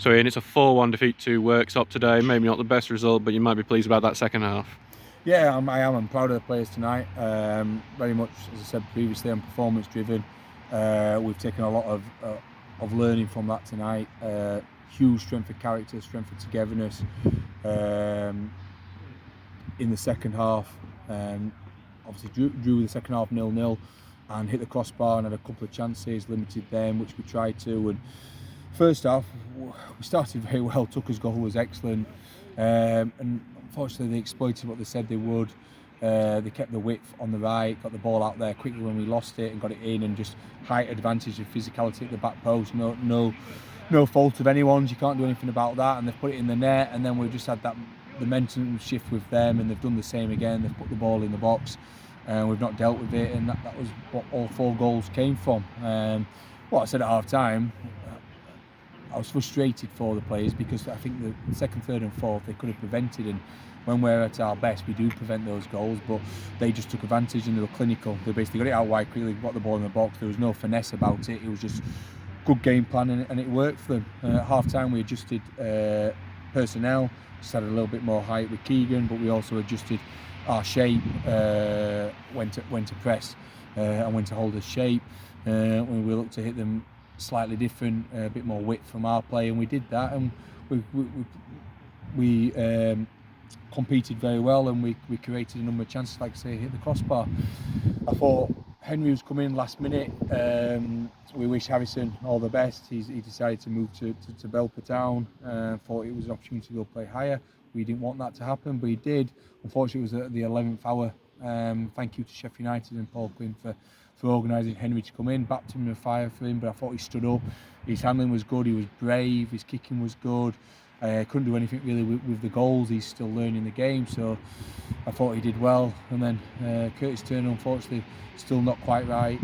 So Ian, it's a 4-1 defeat to Worksop today. Maybe not the best result, but you might be pleased about that second half. Yeah, I am. I'm proud of the players tonight. Very much, as I said previously, I'm performance driven. We've taken a lot of learning from that tonight. Huge strength of character, strength of togetherness. In the second half, obviously drew the second half 0-0 and hit the crossbar and had a couple of chances, limited them, which we tried to. And first half, we started very well. Tucker's goal was excellent, and unfortunately they exploited what they said they would. They kept the width on the right, got the ball out there quickly when we lost it, and got it in, and just height advantage of physicality at the back post. No fault of anyone's. You can't do anything about that, and they've put it in the net. And then we've just had the momentum shift with them, and they've done the same again. They've put the ball in the box, and we've not dealt with it, and that was what all 4 goals came from. What I said at half time, I was frustrated for the players because I think the second, third and fourth they could have prevented, and when we're at our best we do prevent those goals, but they just took advantage and they were clinical. They basically got it out wide quickly, got the ball in the box. There was no finesse about it. It was just good game plan, and it worked for them. At half time we adjusted personnel, just had a little bit more height with Keegan, but we also adjusted our shape, when to press and when to hold a shape. When we looked to hit them slightly different, a bit more width from our play, and we did that, and we competed very well, and we created a number of chances, like I say, hit the crossbar. I thought Henry was coming last minute. We wish Harrison all the best. He decided to move to Worksop Town. Thought it was an opportunity to go play higher. We didn't want that to happen, but he did. Unfortunately, it was at the 11th hour. Thank you to Sheffield United and Paul Quinn for organising Henry to come in. Baptism of fire for him, but I thought he stood up. His handling was good, he was brave, his kicking was good. Couldn't do anything really with the goals. He's still learning the game, so I thought he did well. And then Curtis Turner, unfortunately, still not quite right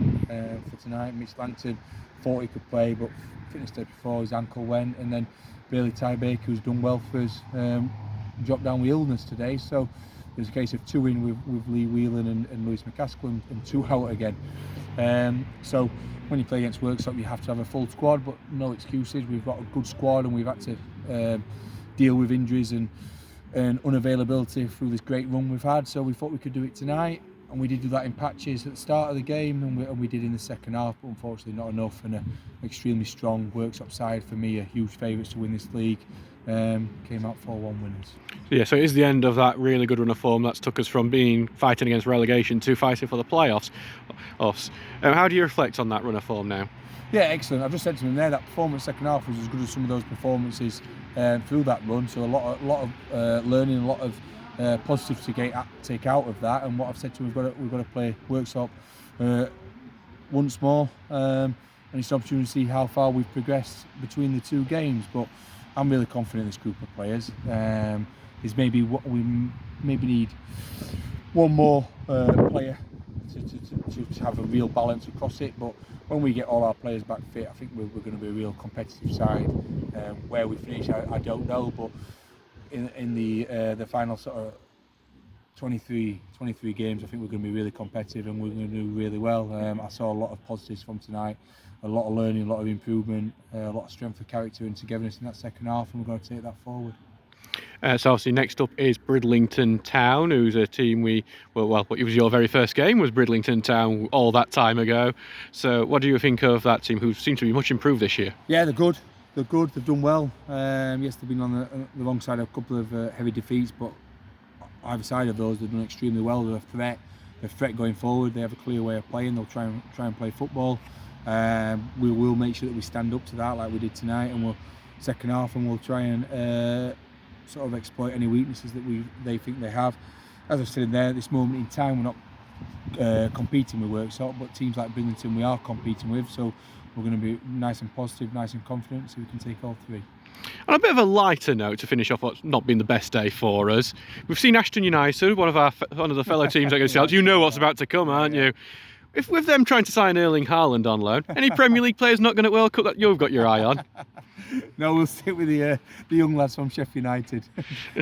for tonight. Mitch Langton thought he could play, but fitness day before his ankle went. And then Bailey Ty Baker, who's done well for us, dropped down with illness today. So there's a case of 2 in with Lee Whelan and Lewis McCaskill, and 2 out again. So when you play against Worksop, you have to have a full squad, but no excuses. We've got a good squad, and we've had to deal with injuries and unavailability through this great run we've had. So we thought we could do it tonight, and we did do that in patches at the start of the game, and we did in the second half, but unfortunately not enough. And an extremely strong Worksop side, for me, a huge favourites to win this league. Came out 4-1 winners. Yeah, so it is the end of that really good run of form that's took us from fighting against relegation to fighting for the playoffs. How do you reflect on that run of form now? Yeah, excellent. I've just said to him there that performance second half was as good as some of those performances through that run. So a lot of learning, a lot of positives to take out of that. And what I've said to him, we've got to play Worksop once more, and it's an opportunity to see how far we've progressed between the 2 games. But I'm really confident in this group of players. Is maybe what we maybe need one more player to have a real balance across it. But when we get all our players back fit, I think we're going to be a real competitive side. Where we finish, I don't know, but in the final sort of 23 games, I think we're going to be really competitive, and we're going to do really well. I saw a lot of positives from tonight, a lot of learning, a lot of improvement, a lot of strength of character and togetherness in that second half, and we're going to take that forward. So obviously next up is Bridlington Town, who's a team it was your very first game, was Bridlington Town all that time ago. So what do you think of that team, who seem to be much improved this year? Yeah, they're good. They've done well. Yes, they've been on the wrong side of a couple of heavy defeats, but either side of those, they've done extremely well. They're a threat going forward. They have a clear way of playing. They'll try and play football. We will make sure that we stand up to that like we did tonight, and second half, and we'll try and sort of exploit any weaknesses that they think they have. As I've said in there, at this moment in time, we're not competing with Worksop, but teams like Bridlington we are competing with, so we're going to be nice and positive, nice and confident, so we can take all 3. On a bit of a lighter note to finish off what's not been the best day for us, we've seen Ashton United, one of the fellow teams against Celtic. You know what's about to come, aren't you? If with them trying to sign Erling Haaland on loan, any Premier League players not going to World Cup that you've got your eye on? No, we'll stick with the young lads from Sheffield United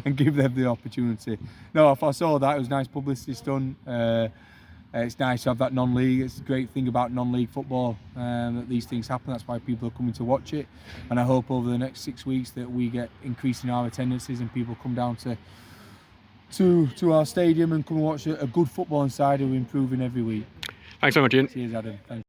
and give them the opportunity. No, if I saw that, it was nice publicity done. it's nice to have that non-league. It's a great thing about non-league football, that these things happen. That's why people are coming to watch it, and I hope over the next 6 weeks that we get increasing our attendances and people come down to our stadium and come and watch a good football side who are improving every week. Thanks so much, Ian. Cheers, Adam. Thank you.